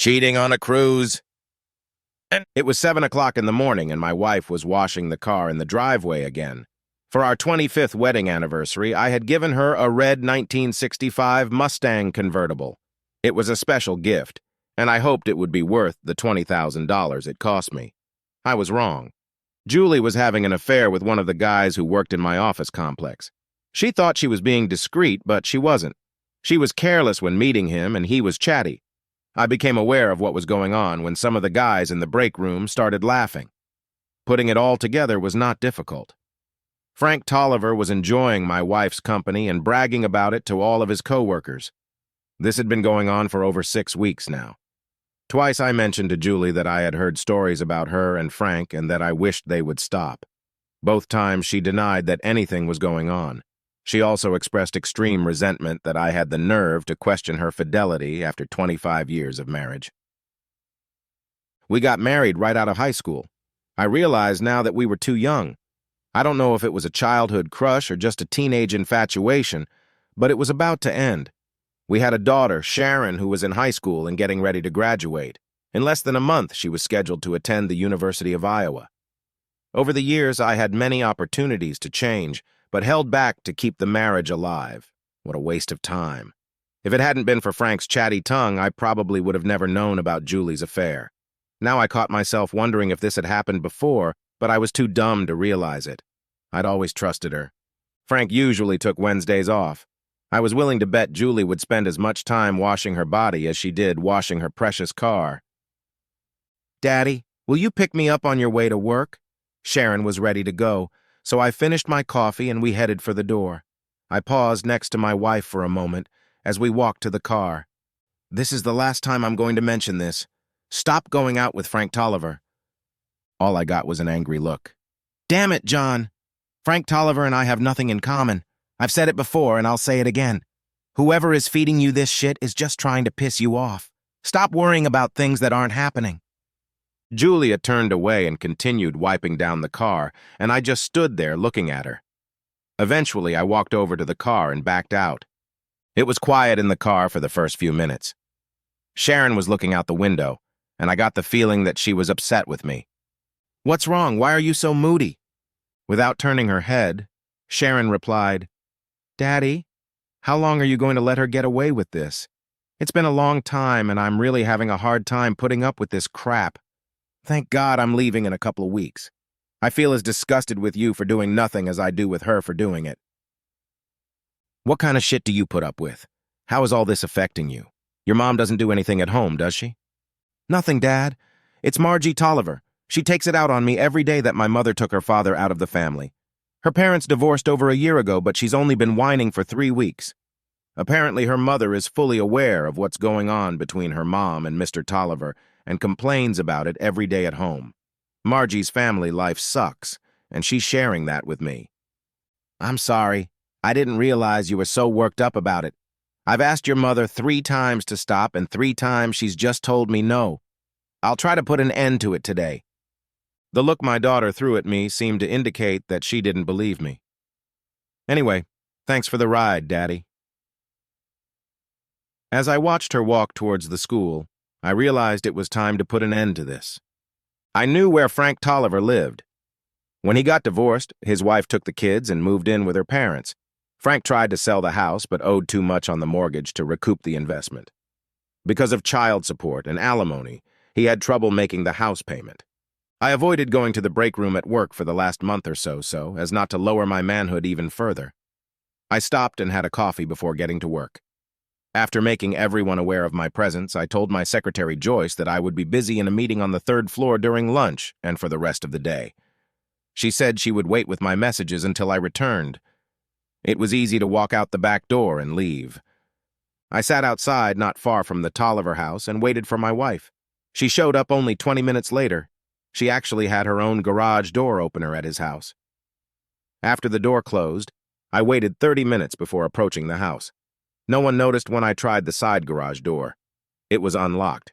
Cheating on a cruise. It was 7 o'clock in the morning and my wife was washing the car in the driveway again. For our 25th wedding anniversary, I had given her a red 1965 Mustang convertible. It was a special gift, and I hoped it would be worth the $20,000 it cost me. I was wrong. Julie was having an affair with one of the guys who worked in my office complex. She thought she was being discreet, but she wasn't. She was careless when meeting him, and he was chatty. I became aware of what was going on when some of the guys in the break room started laughing. Putting it all together was not difficult. Frank Tolliver was enjoying my wife's company and bragging about it to all of his coworkers. This had been going on for over 6 weeks now. Twice I mentioned to Julie that I had heard stories about her and Frank and that I wished they would stop. Both times she denied that anything was going on. She also expressed extreme resentment that I had the nerve to question her fidelity after 25 years of marriage. We got married right out of high school. I realize now that we were too young. I don't know if it was a childhood crush or just a teenage infatuation, but it was about to end. We had a daughter, Sharon, who was in high school and getting ready to graduate. In less than a month, she was scheduled to attend the University of Iowa. Over the years, I had many opportunities to change, but held back to keep the marriage alive. What a waste of time. If it hadn't been for Frank's chatty tongue, I probably would have never known about Julie's affair. Now I caught myself wondering if this had happened before, but I was too dumb to realize it. I'd always trusted her. Frank usually took Wednesdays off. I was willing to bet Julie would spend as much time washing her body as she did washing her precious car. "Daddy, will you pick me up on your way to work?" Sharon was ready to go, so I finished my coffee and we headed for the door. I paused next to my wife for a moment as we walked to the car. "This is the last time I'm going to mention this. Stop going out with Frank Tolliver." All I got was an angry look. "Damn it, John. Frank Tolliver and I have nothing in common. I've said it before and I'll say it again. Whoever is feeding you this shit is just trying to piss you off. Stop worrying about things that aren't happening." Julia turned away and continued wiping down the car, and I just stood there looking at her. Eventually, I walked over to the car and backed out. It was quiet in the car for the first few minutes. Sharon was looking out the window, and I got the feeling that she was upset with me. "What's wrong? Why are you so moody?" Without turning her head, Sharon replied, "Daddy, how long are you going to let her get away with this? It's been a long time, and I'm really having a hard time putting up with this crap. Thank God I'm leaving in a couple of weeks. I feel as disgusted with you for doing nothing as I do with her for doing it." "What kind of shit do you put up with? How is all this affecting you? Your mom doesn't do anything at home, does she?" "Nothing, Dad. It's Margie Tolliver. She takes it out on me every day that my mother took her father out of the family. Her parents divorced over a year ago, but she's only been whining for 3 weeks. Apparently her mother is fully aware of what's going on between her mom and Mr. Tolliver and complains about it every day at home. Margie's family life sucks, and she's sharing that with me." "I'm sorry. I didn't realize you were so worked up about it. I've asked your mother 3 times to stop, and 3 times she's just told me no. I'll try to put an end to it today." The look my daughter threw at me seemed to indicate that she didn't believe me. "Anyway, thanks for the ride, Daddy." As I watched her walk towards the school, I realized it was time to put an end to this. I knew where Frank Tolliver lived. When he got divorced, his wife took the kids and moved in with her parents. Frank tried to sell the house but owed too much on the mortgage to recoup the investment. Because of child support and alimony, he had trouble making the house payment. I avoided going to the break room at work for the last month or so as not to lower my manhood even further. I stopped and had a coffee before getting to work. After making everyone aware of my presence, I told my secretary Joyce that I would be busy in a meeting on the 3rd floor during lunch and for the rest of the day. She said she would wait with my messages until I returned. It was easy to walk out the back door and leave. I sat outside not far from the Tolliver house and waited for my wife. She showed up only 20 minutes later. She actually had her own garage door opener at his house. After the door closed, I waited 30 minutes before approaching the house. No one noticed when I tried the side garage door. It was unlocked.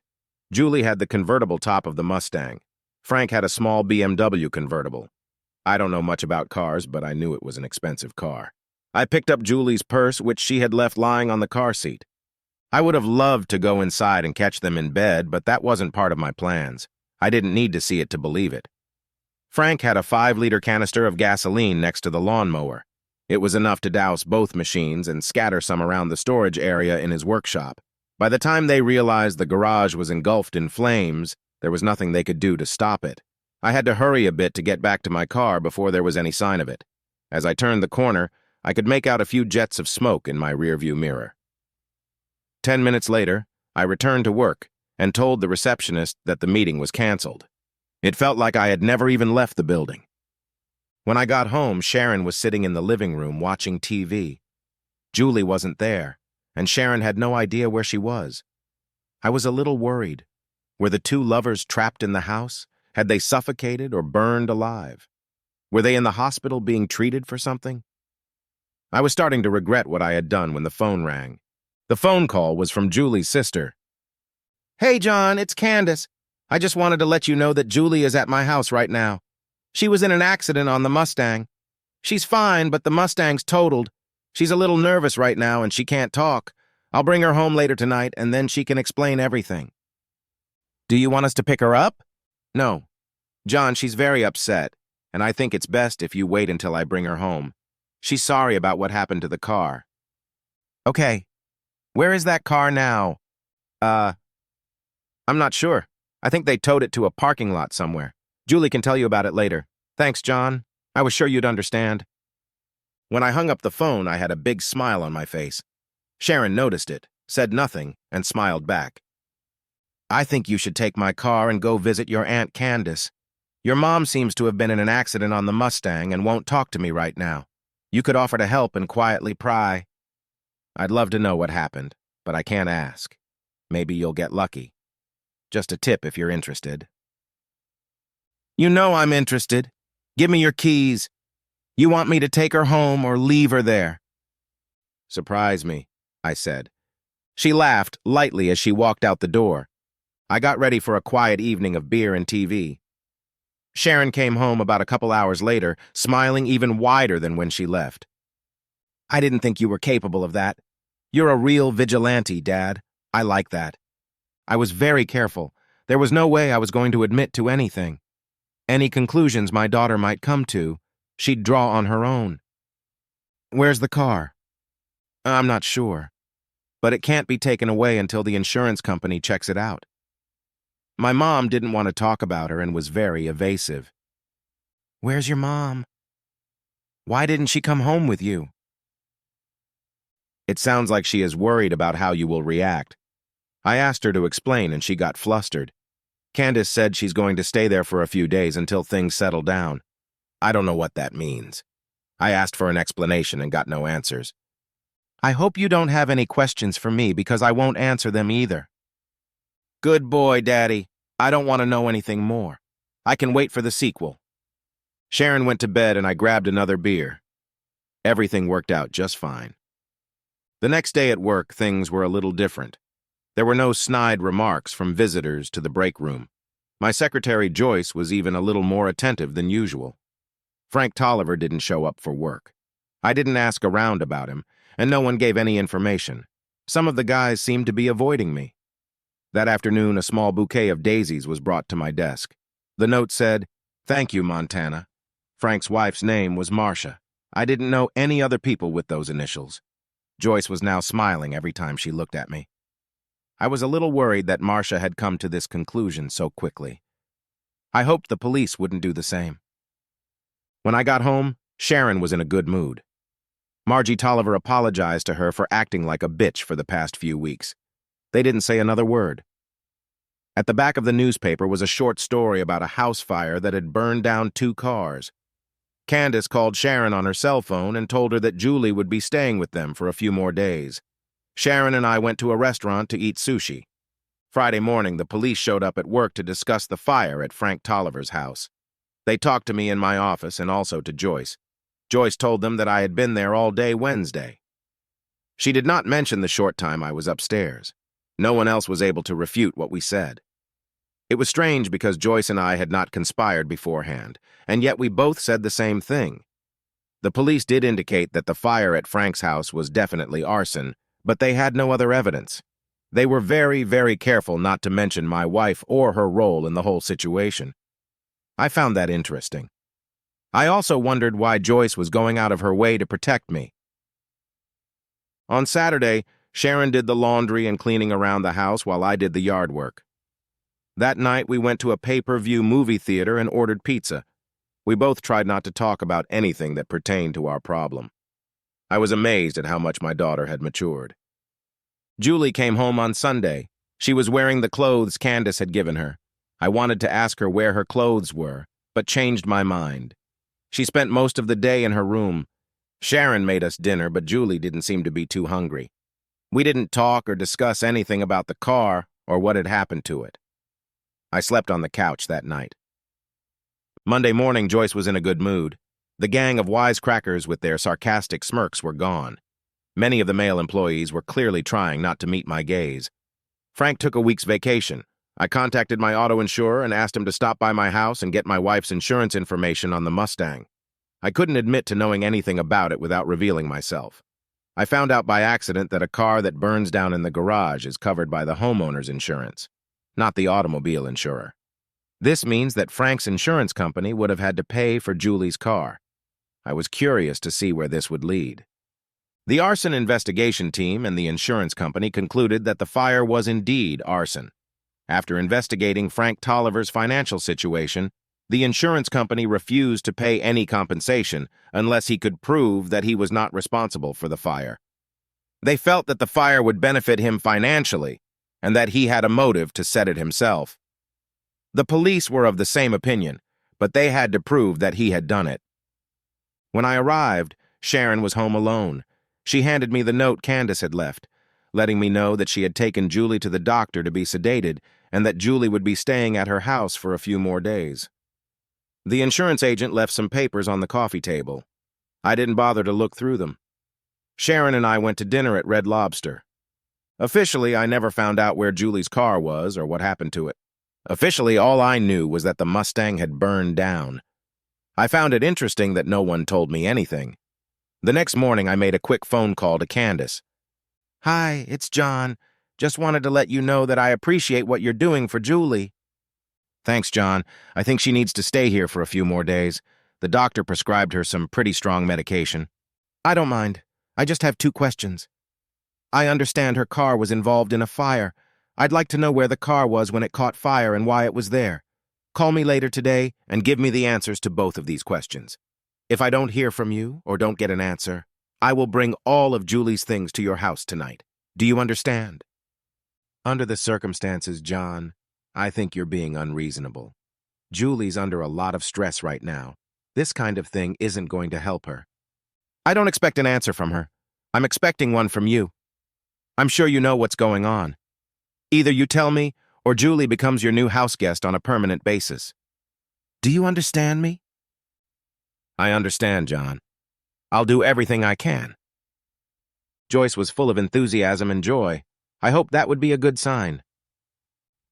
Julie had the convertible top of the Mustang. Frank had a small BMW convertible. I don't know much about cars, but I knew it was an expensive car. I picked up Julie's purse, which she had left lying on the car seat. I would have loved to go inside and catch them in bed, but that wasn't part of my plans. I didn't need to see it to believe it. Frank had a 5-liter canister of gasoline next to the lawnmower. It was enough to douse both machines and scatter some around the storage area in his workshop. By the time they realized the garage was engulfed in flames, there was nothing they could do to stop it. I had to hurry a bit to get back to my car before there was any sign of it. As I turned the corner, I could make out a few jets of smoke in my rearview mirror. 10 minutes later, I returned to work and told the receptionist that the meeting was canceled. It felt like I had never even left the building. When I got home, Sharon was sitting in the living room watching TV. Julie wasn't there, and Sharon had no idea where she was. I was a little worried. Were the two lovers trapped in the house? Had they suffocated or burned alive? Were they in the hospital being treated for something? I was starting to regret what I had done when the phone rang. The phone call was from Julie's sister. "Hey, John, it's Candace. I just wanted to let you know that Julie is at my house right now. She was in an accident on the Mustang. She's fine, but the Mustang's totaled. She's a little nervous right now and she can't talk. I'll bring her home later tonight and then she can explain everything." "Do you want us to pick her up?" "No. John, she's very upset, and I think it's best if you wait until I bring her home. She's sorry about what happened to the car." "Okay. Where is that car now?" I'm not sure. I think they towed it to a parking lot somewhere. Julie can tell you about it later. Thanks, John. I was sure you'd understand." When I hung up the phone, I had a big smile on my face. Sharon noticed it, said nothing, and smiled back. "I think you should take my car and go visit your Aunt Candace. Your mom seems to have been in an accident on the Mustang and won't talk to me right now. You could offer to help and quietly pry." "I'd love to know what happened, but I can't ask. Maybe you'll get lucky. Just a tip if you're interested." "You know I'm interested. Give me your keys. You want me to take her home or leave her there?" "Surprise me," I said. She laughed lightly as she walked out the door. I got ready for a quiet evening of beer and TV. Sharon came home about a couple hours later, smiling even wider than when she left. "I didn't think you were capable of that. You're a real vigilante, Dad. I like that. I was very careful. There was no way I was going to admit to anything. Any conclusions my daughter might come to, she'd draw on her own." "Where's the car?" "I'm not sure, but it can't be taken away until the insurance company checks it out." My mom didn't want to talk about her and was very evasive. "Where's your mom? Why didn't she come home with you?" "It sounds like she is worried about how you will react." I asked her to explain and she got flustered. Candace said she's going to stay there for a few days until things settle down. I don't know what that means. I asked for an explanation and got no answers. "I hope you don't have any questions for me because I won't answer them either." "Good boy, Daddy. I don't want to know anything more. I can wait for the sequel." Sharon went to bed and I grabbed another beer. Everything worked out just fine. The next day at work, things were a little different. There were no snide remarks from visitors to the break room. My secretary, Joyce, was even a little more attentive than usual. Frank Tolliver didn't show up for work. I didn't ask around about him, and no one gave any information. Some of the guys seemed to be avoiding me. That afternoon, a small bouquet of daisies was brought to my desk. The note said, "Thank you, Montana." Frank's wife's name was Marcia. I didn't know any other people with those initials. Joyce was now smiling every time she looked at me. I was a little worried that Marcia had come to this conclusion so quickly. I hoped the police wouldn't do the same. When I got home, Sharon was in a good mood. Margie Tolliver apologized to her for acting like a bitch for the past few weeks. They didn't say another word. At the back of the newspaper was a short story about a house fire that had burned down 2 cars. Candace called Sharon on her cell phone and told her that Julie would be staying with them for a few more days. Sharon and I went to a restaurant to eat sushi. Friday morning, the police showed up at work to discuss the fire at Frank Tolliver's house. They talked to me in my office and also to Joyce. Joyce told them that I had been there all day Wednesday. She did not mention the short time I was upstairs. No one else was able to refute what we said. It was strange because Joyce and I had not conspired beforehand, and yet we both said the same thing. The police did indicate that the fire at Frank's house was definitely arson, but they had no other evidence. They were very, very careful not to mention my wife or her role in the whole situation. I found that interesting. I also wondered why Joyce was going out of her way to protect me. On Saturday, Sharon did the laundry and cleaning around the house while I did the yard work. That night, we went to a pay-per-view movie theater and ordered pizza. We both tried not to talk about anything that pertained to our problem. I was amazed at how much my daughter had matured. Julie came home on Sunday. She was wearing the clothes Candace had given her. I wanted to ask her where her clothes were, but changed my mind. She spent most of the day in her room. Sharon made us dinner, but Julie didn't seem to be too hungry. We didn't talk or discuss anything about the car or what had happened to it. I slept on the couch that night. Monday morning, Joyce was in a good mood. The gang of wisecrackers with their sarcastic smirks were gone. Many of the male employees were clearly trying not to meet my gaze. Frank took a week's vacation. I contacted my auto insurer and asked him to stop by my house and get my wife's insurance information on the Mustang. I couldn't admit to knowing anything about it without revealing myself. I found out by accident that a car that burns down in the garage is covered by the homeowner's insurance, not the automobile insurer. This means that Frank's insurance company would have had to pay for Julie's car. I was curious to see where this would lead. The arson investigation team and the insurance company concluded that the fire was indeed arson. After investigating Frank Tolliver's financial situation, the insurance company refused to pay any compensation unless he could prove that he was not responsible for the fire. They felt that the fire would benefit him financially and that he had a motive to set it himself. The police were of the same opinion, but they had to prove that he had done it. When I arrived, Sharon was home alone. She handed me the note Candace had left, letting me know that she had taken Julie to the doctor to be sedated and that Julie would be staying at her house for a few more days. The insurance agent left some papers on the coffee table. I didn't bother to look through them. Sharon and I went to dinner at Red Lobster. Officially, I never found out where Julie's car was or what happened to it. Officially, all I knew was that the Mustang had burned down. I found it interesting that no one told me anything. The next morning, I made a quick phone call to Candace. "Hi, it's John. Just wanted to let you know that I appreciate what you're doing for Julie." "Thanks, John. I think she needs to stay here for a few more days. The doctor prescribed her some pretty strong medication." "I don't mind. I just have 2 questions. I understand her car was involved in a fire. I'd like to know where the car was when it caught fire and why it was there. Call me later today and give me the answers to both of these questions. If I don't hear from you or don't get an answer, I will bring all of Julie's things to your house tonight. Do you understand?" "Under the circumstances, John, I think you're being unreasonable. Julie's under a lot of stress right now. This kind of thing isn't going to help her." "I don't expect an answer from her. I'm expecting one from you. I'm sure you know what's going on. Either you tell me, or Julie becomes your new house guest on a permanent basis. Do you understand me?" "I understand, John. I'll do everything I can." Joyce was full of enthusiasm and joy. I hoped that would be a good sign.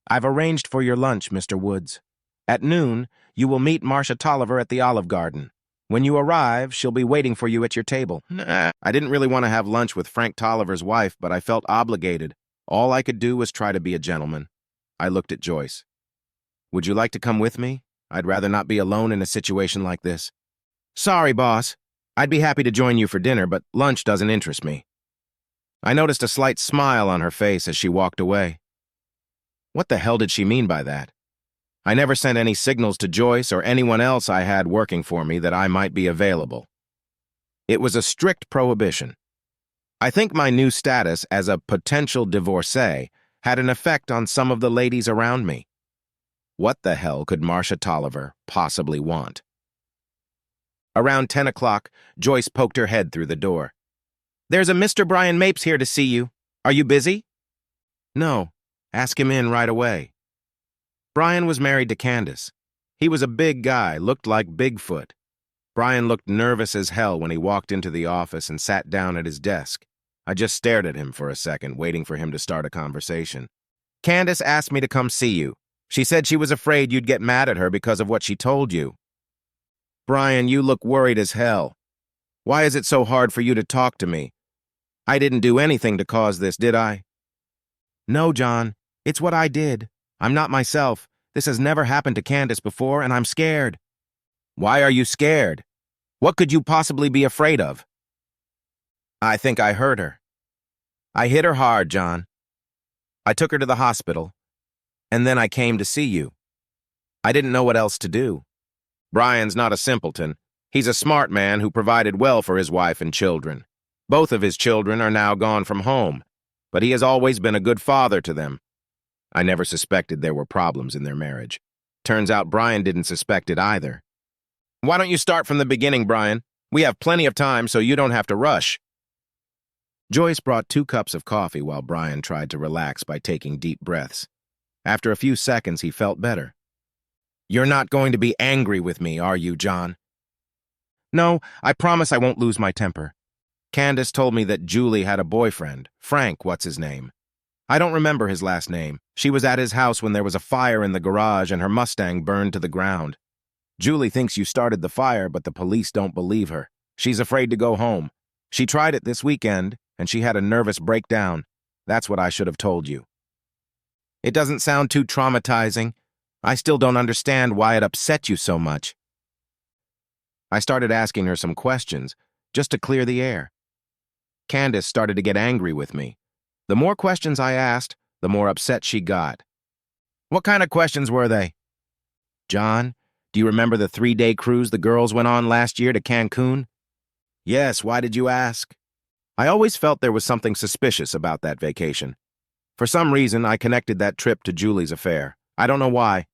"I've arranged for your lunch, Mr. Woods. At noon, you will meet Marcia Tolliver at the Olive Garden. When you arrive, she'll be waiting for you at your table." I didn't really want to have lunch with Frank Tolliver's wife, but I felt obligated. All I could do was try to be a gentleman. I looked at Joyce. "Would you like to come with me? I'd rather not be alone in a situation like this." "Sorry, boss. I'd be happy to join you for dinner, but lunch doesn't interest me." I noticed a slight smile on her face as she walked away. What the hell did she mean by that? I never sent any signals to Joyce or anyone else I had working for me that I might be available. It was a strict prohibition. I think my new status as a potential divorcee had an effect on some of the ladies around me. What the hell could Marcia Tolliver possibly want? Around 10 o'clock, Joyce poked her head through the door. "There's a Mr. Brian Mapes here to see you. Are you busy?" "No. Ask him in right away." Brian was married to Candace. He was a big guy, looked like Bigfoot. Brian looked nervous as hell when he walked into the office and sat down at his desk. I just stared at him for a second, waiting for him to start a conversation. "Candace asked me to come see you. She said she was afraid you'd get mad at her because of what she told you." "Brian, you look worried as hell. Why is it so hard for you to talk to me? I didn't do anything to cause this, did I?" No, John. It's what I did. I'm not myself. This has never happened to Candace before, and I'm scared. Why are you scared? What could you possibly be afraid of? I think I hurt her. I hit her hard, John. I took her to the hospital, and then I came to see you. I didn't know what else to do. Brian's not a simpleton. He's a smart man who provided well for his wife and children. Both of his children are now gone from home, but he has always been a good father to them. I never suspected there were problems in their marriage. Turns out Brian didn't suspect it either. Why don't you start from the beginning, Brian? We have plenty of time, so you don't have to rush. Joyce brought 2 cups of coffee while Brian tried to relax by taking deep breaths. After a few seconds, he felt better. You're not going to be angry with me, are you, John? No, I promise I won't lose my temper. Candace told me that Julie had a boyfriend, Frank, what's his name. I don't remember his last name. She was at his house when there was a fire in the garage and her Mustang burned to the ground. Julie thinks you started the fire, but the police don't believe her. She's afraid to go home. She tried it this weekend, and she had a nervous breakdown. That's what I should have told you. It doesn't sound too traumatizing. I still don't understand why it upset you so much. I started asking her some questions, just to clear the air. Candace started to get angry with me. The more questions I asked, the more upset she got. What kind of questions were they? John, do you remember the 3-day cruise the girls went on last year to Cancun? Yes, why did you ask? I always felt there was something suspicious about that vacation. For some reason, I connected that trip to Julie's affair. I don't know why.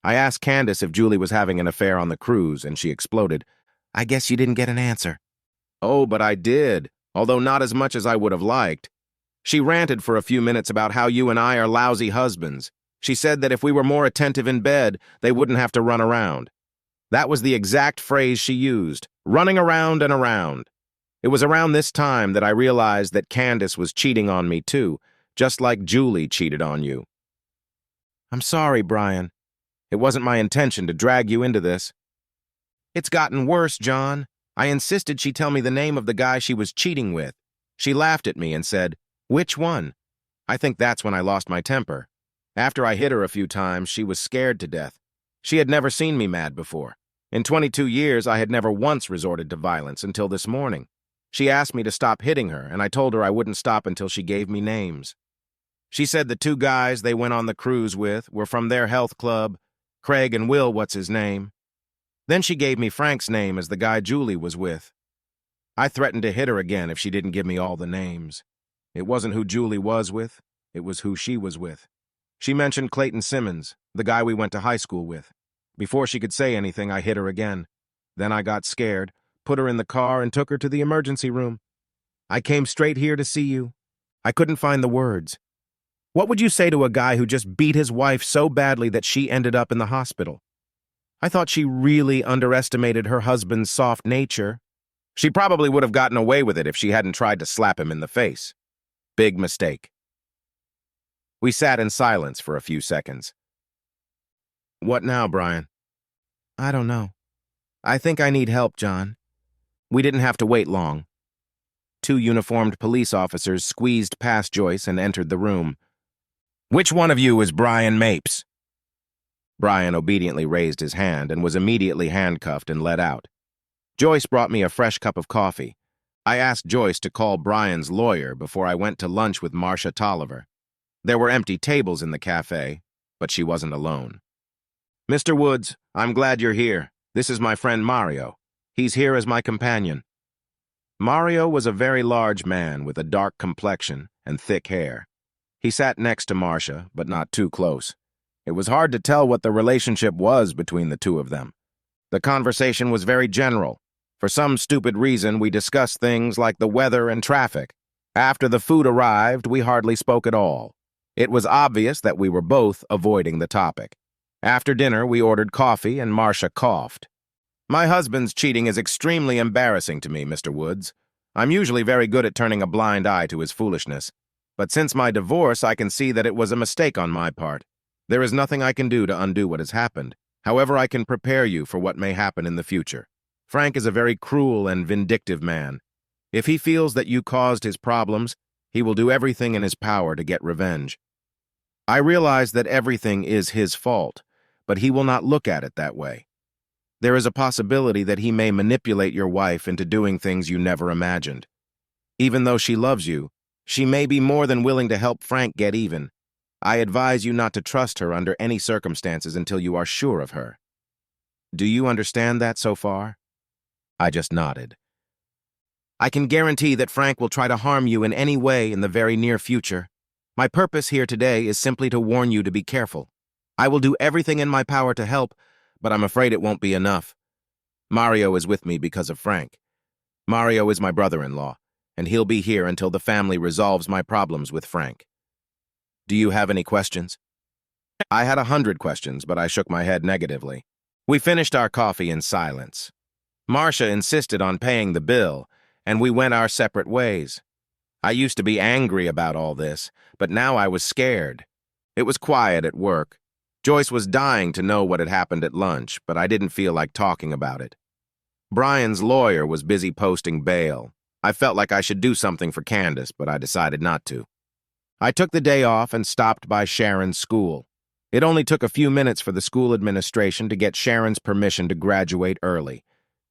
I asked Candace if Julie was having an affair on the cruise, and she exploded. I guess you didn't get an answer. Oh, but I did, although not as much as I would have liked. She ranted for a few minutes about how you and I are lousy husbands. She said that if we were more attentive in bed, they wouldn't have to run around. That was the exact phrase she used, running around and around. It was around this time that I realized that Candace was cheating on me too, just like Julie cheated on you. I'm sorry, Brian. It wasn't my intention to drag you into this. It's gotten worse, John. I insisted she tell me the name of the guy she was cheating with. She laughed at me and said, "Which one?" I think that's when I lost my temper. After I hit her a few times, she was scared to death. She had never seen me mad before. In 22 years, I had never once resorted to violence until this morning. She asked me to stop hitting her, and I told her I wouldn't stop until she gave me names. She said the 2 guys they went on the cruise with were from their health club, Craig and Will, what's his name. Then she gave me Frank's name as the guy Julie was with. I threatened to hit her again if she didn't give me all the names. It wasn't who Julie was with, it was who she was with. She mentioned Clayton Simmons, the guy we went to high school with. Before she could say anything, I hit her again. Then I got scared, put her in the car, and took her to the emergency room. I came straight here to see you. I couldn't find the words. What would you say to a guy who just beat his wife so badly that she ended up in the hospital? I thought she really underestimated her husband's soft nature. She probably would have gotten away with it if she hadn't tried to slap him in the face. Big mistake. We sat in silence for a few seconds. What now, Brian? I don't know. I think I need help, John. We didn't have to wait long. 2 uniformed police officers squeezed past Joyce and entered the room. Which one of you is Brian Mapes? Brian obediently raised his hand and was immediately handcuffed and let out. Joyce brought me a fresh cup of coffee. I asked Joyce to call Brian's lawyer before I went to lunch with Marcia Tolliver. There were empty tables in the cafe, but she wasn't alone. Mr. Woods, I'm glad you're here. This is my friend Mario. He's here as my companion. Mario was a very large man with a dark complexion and thick hair. He sat next to Marcia, but not too close. It was hard to tell what the relationship was between the 2 of them. The conversation was very general. For some stupid reason, we discussed things like the weather and traffic. After the food arrived, we hardly spoke at all. It was obvious that we were both avoiding the topic. After dinner, we ordered coffee, and Marcia coughed. My husband's cheating is extremely embarrassing to me, Mr. Woods. I'm usually very good at turning a blind eye to his foolishness. But since my divorce, I can see that it was a mistake on my part. There is nothing I can do to undo what has happened. However, I can prepare you for what may happen in the future. Frank is a very cruel and vindictive man. If he feels that you caused his problems, he will do everything in his power to get revenge. I realize that everything is his fault, but he will not look at it that way. There is a possibility that he may manipulate your wife into doing things you never imagined. Even though she loves you, she may be more than willing to help Frank get even. I advise you not to trust her under any circumstances until you are sure of her. Do you understand that so far? I just nodded. I can guarantee that Frank will try to harm you in any way in the very near future. My purpose here today is simply to warn you to be careful. I will do everything in my power to help, but I'm afraid it won't be enough. Mario is with me because of Frank. Mario is my brother-in-law, and he'll be here until the family resolves my problems with Frank. Do you have any questions? I had 100 questions, but I shook my head negatively. We finished our coffee in silence. Marcia insisted on paying the bill, and we went our separate ways. I used to be angry about all this, but now I was scared. It was quiet at work. Joyce was dying to know what had happened at lunch, but I didn't feel like talking about it. Brian's lawyer was busy posting bail. I felt like I should do something for Candace, but I decided not to. I took the day off and stopped by Sharon's school. It only took a few minutes for the school administration to get Sharon's permission to graduate early.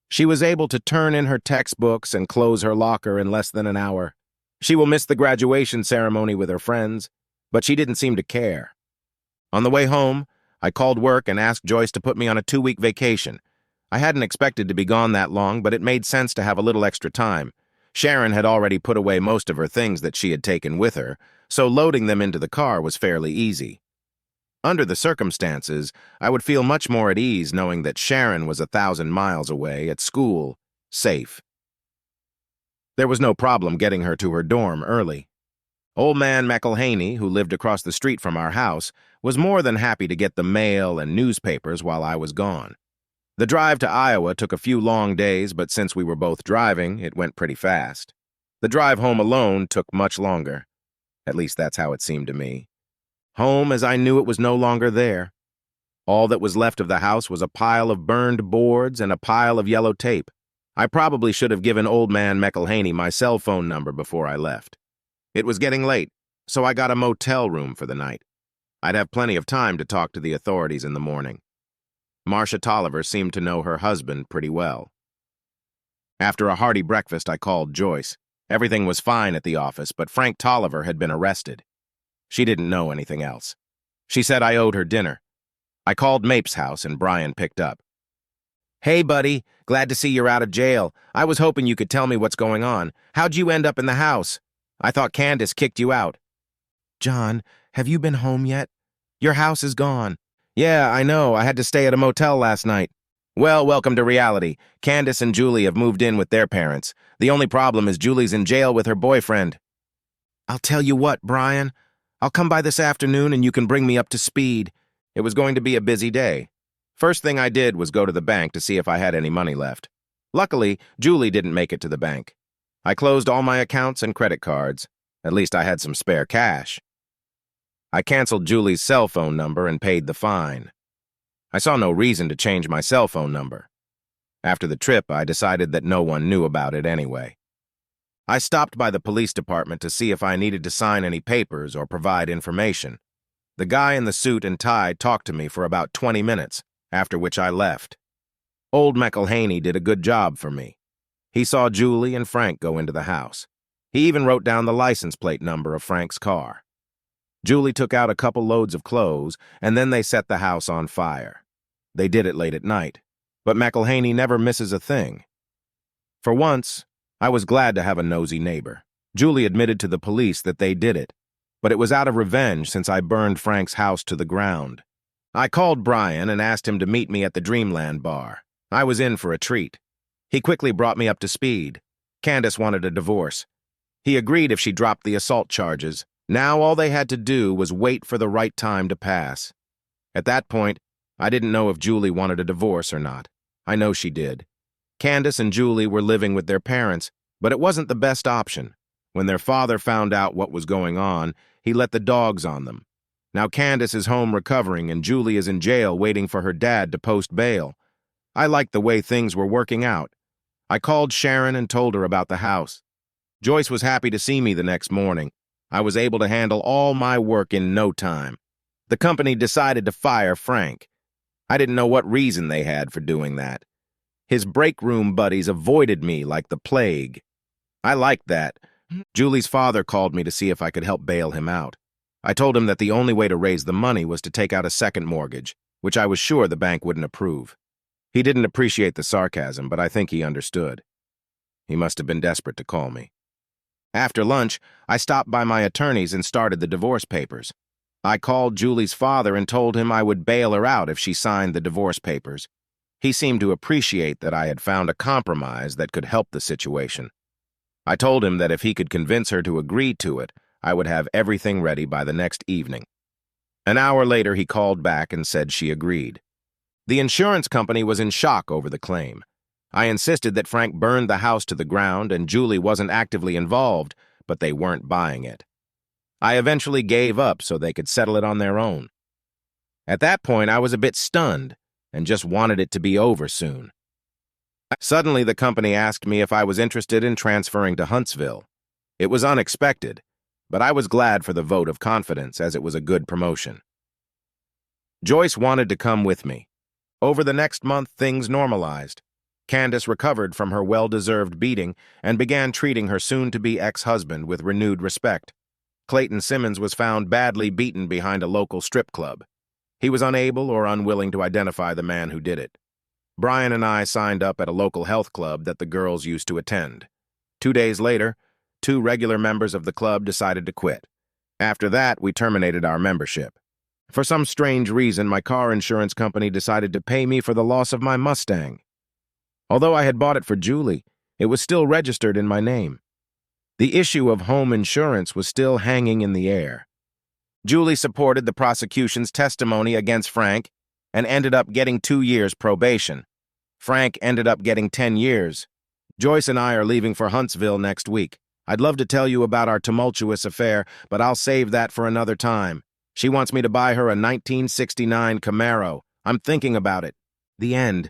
She was able to turn in her textbooks and close her locker in less than an hour. She will miss the graduation ceremony with her friends, but she didn't seem to care. On the way home, I called work and asked Joyce to put me on a 2-week vacation. I hadn't expected to be gone that long, but it made sense to have a little extra time. Sharon had already put away most of her things that she had taken with her, so loading them into the car was fairly easy. Under the circumstances, I would feel much more at ease knowing that Sharon was 1,000 miles away, at school, safe. There was no problem getting her to her dorm early. Old man McElhaney, who lived across the street from our house, was more than happy to get the mail and newspapers while I was gone. The drive to Iowa took a few long days, but since we were both driving, it went pretty fast. The drive home alone took much longer. At least that's how it seemed to me. Home as I knew it was no longer there. All that was left of the house was a pile of burned boards and a pile of yellow tape. I probably should have given old man McElhaney my cell phone number before I left. It was getting late, so I got a motel room for the night. I'd have plenty of time to talk to the authorities in the morning. Marcia Tolliver seemed to know her husband pretty well. After a hearty breakfast, I called Joyce. Everything was fine at the office, but Frank Tolliver had been arrested. She didn't know anything else. She said I owed her dinner. I called Mapes' house and Brian picked up. Hey, buddy. Glad to see you're out of jail. I was hoping you could tell me what's going on. How'd you end up in the house? I thought Candace kicked you out. John, have you been home yet? Your house is gone. Yeah, I know. I had to stay at a motel last night. Well, welcome to reality. Candace and Julie have moved in with their parents. The only problem is Julie's in jail with her boyfriend. I'll tell you what, Brian. I'll come by this afternoon and you can bring me up to speed. It was going to be a busy day. First thing I did was go to the bank to see if I had any money left. Luckily, Julie didn't make it to the bank. I closed all my accounts and credit cards. At least I had some spare cash. I canceled Julie's cell phone number and paid the fine. I saw no reason to change my cell phone number. After the trip, I decided that no one knew about it anyway. I stopped by the police department to see if I needed to sign any papers or provide information. The guy in the suit and tie talked to me for about 20 minutes, after which I left. Old McElhaney did a good job for me. He saw Julie and Frank go into the house. He even wrote down the license plate number of Frank's car. Julie took out a couple loads of clothes, and then they set the house on fire. They did it late at night, but McElhaney never misses a thing. For once, I was glad to have a nosy neighbor. Julie admitted to the police that they did it, but it was out of revenge since I burned Frank's house to the ground. I called Brian and asked him to meet me at the Dreamland bar. I was in for a treat. He quickly brought me up to speed. Candace wanted a divorce. He agreed if she dropped the assault charges. Now all they had to do was wait for the right time to pass. At that point, I didn't know if Julie wanted a divorce or not. I know she did. Candace and Julie were living with their parents, but it wasn't the best option. When their father found out what was going on, he let the dogs on them. Now Candace is home recovering and Julie is in jail waiting for her dad to post bail. I liked the way things were working out. I called Sharon and told her about the house. Joyce was happy to see me the next morning. I was able to handle all my work in no time. The company decided to fire Frank. I didn't know what reason they had for doing that. His break room buddies avoided me like the plague. I liked that. Julie's father called me to see if I could help bail him out. I told him that the only way to raise the money was to take out a second mortgage, which I was sure the bank wouldn't approve. He didn't appreciate the sarcasm, but I think he understood. He must have been desperate to call me. After lunch, I stopped by my attorney's and started the divorce papers. I called Julie's father and told him I would bail her out if she signed the divorce papers. He seemed to appreciate that I had found a compromise that could help the situation. I told him that if he could convince her to agree to it, I would have everything ready by the next evening. An hour later, he called back and said she agreed. The insurance company was in shock over the claim. I insisted that Frank burned the house to the ground and Julie wasn't actively involved, but they weren't buying it. I eventually gave up so they could settle it on their own. At that point, I was a bit stunned and just wanted it to be over soon. Suddenly, the company asked me if I was interested in transferring to Huntsville. It was unexpected, but I was glad for the vote of confidence as it was a good promotion. Joyce wanted to come with me. Over the next month, things normalized. Candace recovered from her well-deserved beating and began treating her soon-to-be ex-husband with renewed respect. Clayton Simmons was found badly beaten behind a local strip club. He was unable or unwilling to identify the man who did it. Brian and I signed up at a local health club that the girls used to attend. 2 days later, 2 regular members of the club decided to quit. After that, we terminated our membership. For some strange reason, my car insurance company decided to pay me for the loss of my Mustang. Although I had bought it for Julie, it was still registered in my name. The issue of home insurance was still hanging in the air. Julie supported the prosecution's testimony against Frank and ended up getting 2 years probation. Frank ended up getting 10 years. Joyce and I are leaving for Huntsville next week. I'd love to tell you about our tumultuous affair, but I'll save that for another time. She wants me to buy her a 1969 Camaro. I'm thinking about it. The end.